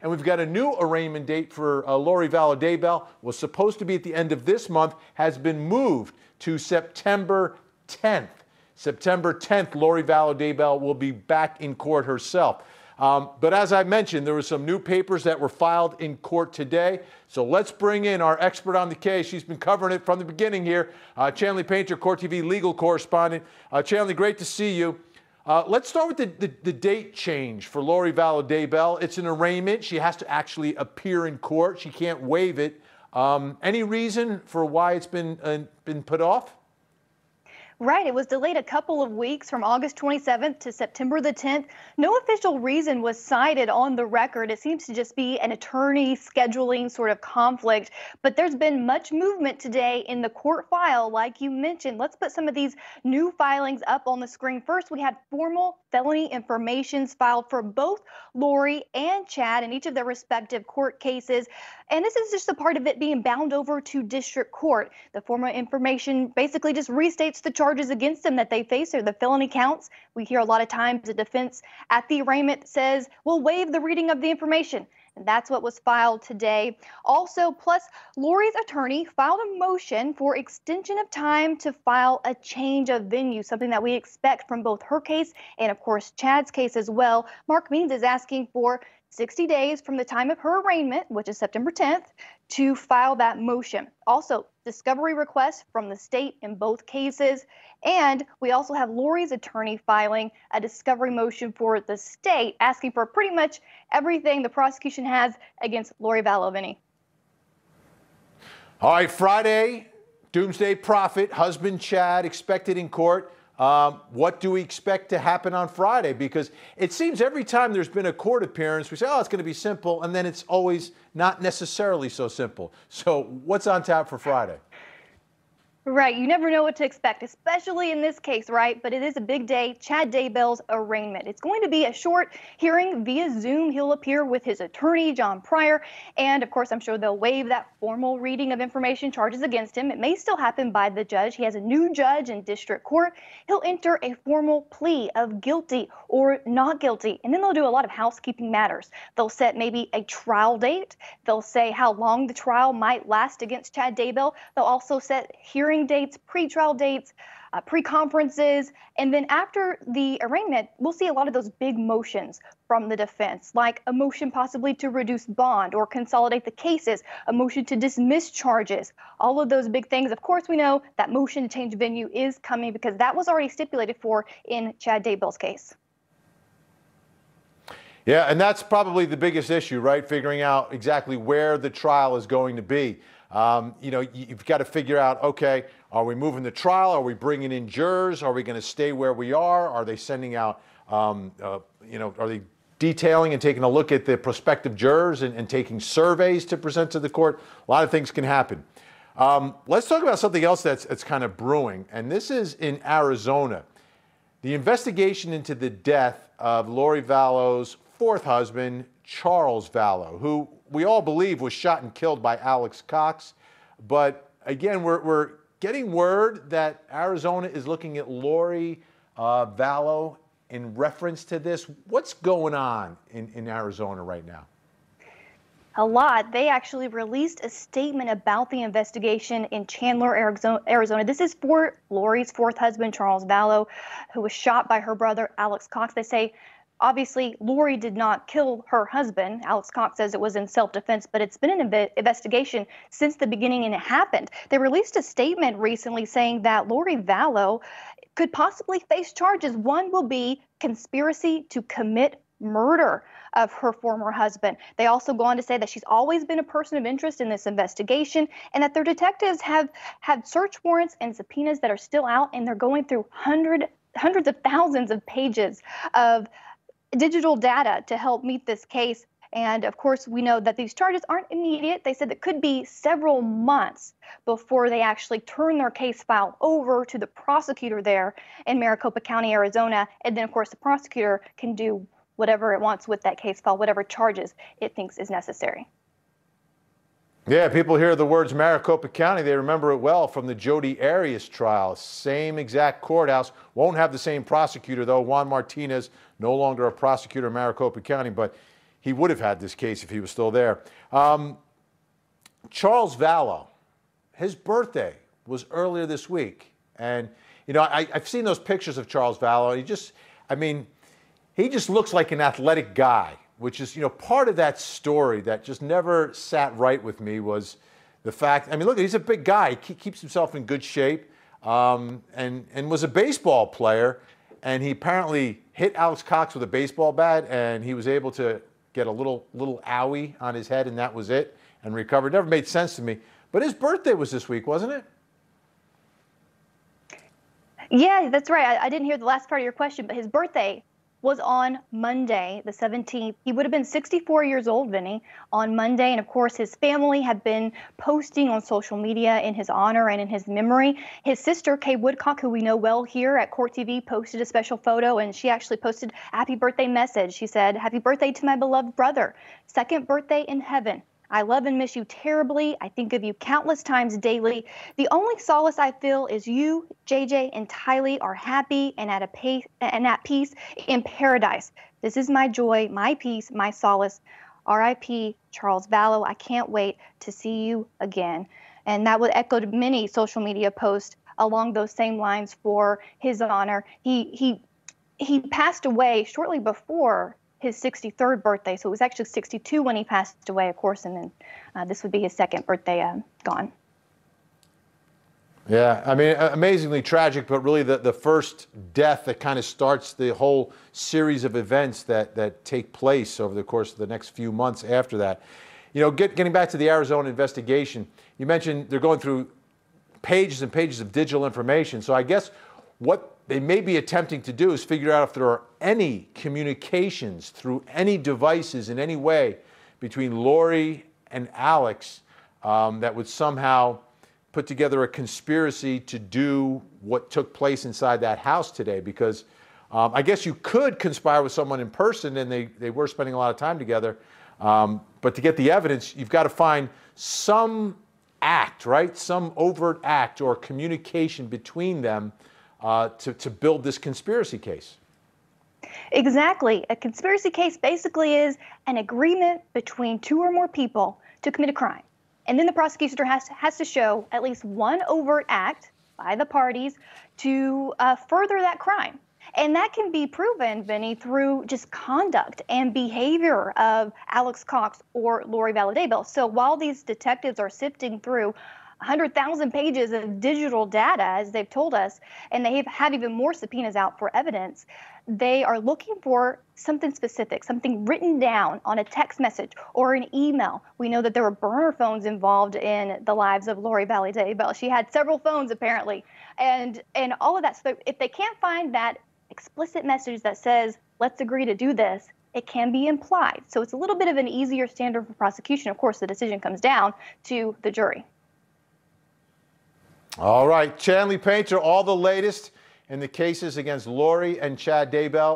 and we've got a new arraignment date for Lori Vallow was supposed to be at the end of this month, has been moved to September 10th. September 10th, Lori Vallow will be back in court herself. But as I mentioned, there were some new papers that were filed in court today. So let's bring in our expert on the case. She's been covering it from the beginning here. Chanley Painter, Court TV legal correspondent. Chanley, great to see you. Let's start with the date change for Lori Vallow. It's an arraignment. She has to actually appear in court. She can't waive it. Any reason for why it's been put off? Right. It was delayed a couple of weeks from August 27th to September the 10th. No official reason was cited on the record. It seems to just be an attorney scheduling sort of conflict. But there's been much movement today in the court file, like you mentioned. Let's put some of these new filings up on the screen. First, we had formal felony informations filed for both Lori and Chad in each of their respective court cases. And this is just a part of it being bound over to district court. The formal information basically just restates the charges against them that they face, or the felony counts. We hear a lot of times the defense at the arraignment says, we'll waive the reading of the information. And that's what was filed today. Also, plus, Lori's attorney filed a motion for extension of time to file a change of venue, something that we expect from both her case and, of course, Chad's case as well. Mark Means is asking for 60 days from the time of her arraignment, which is September 10th, to file that motion. Also, discovery requests from the state in both cases. And we also have Lori's attorney filing a discovery motion for the state, asking for pretty much everything the prosecution has against Lori Vallow. All right, Friday, Doomsday Prophet, husband Chad, expected in court. What do we expect to happen on Friday? Because it seems every time there's been a court appearance, we say, oh, it's going to be simple, and then it's always not necessarily so simple. So what's on tap for Friday? Right. You never know what to expect, especially in this case, right? But it is a big day, Chad Daybell's arraignment. It's going to be a short hearing via Zoom. He'll appear with his attorney, John Pryor. And of course, I'm sure they'll waive that formal reading of information charges against him. It may still happen by the judge. He has a new judge in district court. He'll enter a formal plea of guilty or not guilty. And then they'll do a lot of housekeeping matters. They'll set maybe a trial date. They'll say how long the trial might last against Chad Daybell. They'll also set hearing dates, pre-trial dates, pre-conferences, and then after the arraignment, we'll see a lot of those big motions from the defense, like a motion possibly to reduce bond or consolidate the cases, a motion to dismiss charges, all of those big things. Of course, we know that motion to change venue is coming because that was already stipulated for in Chad Daybell's case. Yeah, and that's probably the biggest issue, right? Figuring out exactly where the trial is going to be. You know, you've got to figure out, okay, are we moving the trial? Are we bringing in jurors? Are we going to stay where we are? Are they sending out, you know, are they detailing and taking a look at the prospective jurors and taking surveys to present to the court? A lot of things can happen. Let's talk about something else that's kind of brewing, and this is in Arizona. The investigation into the death of Lori Vallow's fourth husband, Charles Vallow, who we all believe was shot and killed by Alex Cox. But again, we're getting word that Arizona is looking at Lori Vallow in reference to this. What's going on in Arizona right now? A lot. They actually released a statement about the investigation in Chandler, Arizona. This is for Lori's fourth husband, Charles Vallow, who was shot by her brother, Alex Cox. They say, obviously, Lori did not kill her husband. Alex Cox says it was in self-defense, but it's been an investigation since the beginning, and it happened. They released a statement recently saying that Lori Vallow could possibly face charges. One will be conspiracy to commit murder of her former husband. They also go on to say that she's always been a person of interest in this investigation and that their detectives have had search warrants and subpoenas that are still out, and they're going through hundreds of thousands of pages of digital data to help meet this case. And of course, we know that these charges aren't immediate. They said it could be several months before they actually turn their case file over to the prosecutor there in Maricopa County, Arizona. And then, of course, the prosecutor can do whatever it wants with that case file, whatever charges it thinks is necessary. Yeah, people hear the words Maricopa County, they remember it well from the Jodi Arias trial. Same exact courthouse. Won't have the same prosecutor, though. Juan Martinez, no longer a prosecutor in Maricopa County, but he would have had this case if he was still there. Charles Vela, his birthday was earlier this week. And, you know, I've seen those pictures of Charles Vela. He just looks like an athletic guy, which is, you know, part of that story that just never sat right with me was the fact, I mean, look, he's a big guy. He keeps himself in good shape, and was a baseball player. And he apparently hit Alex Cox with a baseball bat, and he was able to get a little owie on his head, and that was it, and recovered. Never made sense to me. But his birthday was this week, wasn't it? Yeah, that's right. I didn't hear the last part of your question, but his birthday was on Monday, the 17th. He would have been 64 years old, Vinny, on Monday. And of course, his family had been posting on social media in his honor and in his memory. His sister, Kay Woodcock, who we know well here at Court TV, posted a special photo, and she actually posted a happy birthday message. She said, "Happy birthday to my beloved brother. Second birthday in heaven. I love and miss you terribly. I think of you countless times daily. The only solace I feel is you, JJ, and Tylee are happy and at peace in paradise. This is my joy, my peace, my solace. R.I.P. Charles Vela. I can't wait to see you again." And that would echo many social media posts along those same lines for his honor. He passed away shortly before his 63rd birthday. So it was actually 62 when he passed away, of course, and then this would be his second birthday gone. Yeah, I mean, amazingly tragic, but really the first death that kind of starts the whole series of events that take place over the course of the next few months after that. You know, getting back to the Arizona investigation, you mentioned they're going through pages and pages of digital information. So I guess what they may be attempting to do is figure out if there are any communications through any devices in any way between Lori and Alex that would somehow put together a conspiracy to do what took place inside that house today. Because I guess you could conspire with someone in person, and they were spending a lot of time together. But to get the evidence, you've got to find some act, right? Some overt act or communication between them to build this conspiracy case. Exactly. A conspiracy case basically is an agreement between two or more people to commit a crime. And then the prosecutor has to show at least one overt act by the parties to further that crime. And that can be proven, Vinny, through just conduct and behavior of Alex Cox or Lori Valladabel. So while these detectives are sifting through 100,000 pages of digital data, as they've told us, and they have even more subpoenas out for evidence, they are looking for something specific, something written down on a text message or an email. We know that there were burner phones involved in the lives of Lori Valladabel. She had several phones, apparently, and all of that. So if they can't find that explicit message that says, let's agree to do this, it can be implied. So it's a little bit of an easier standard for prosecution. Of course, the decision comes down to the jury. All right, Chanley Painter, all the latest in the cases against Lori and Chad Daybell.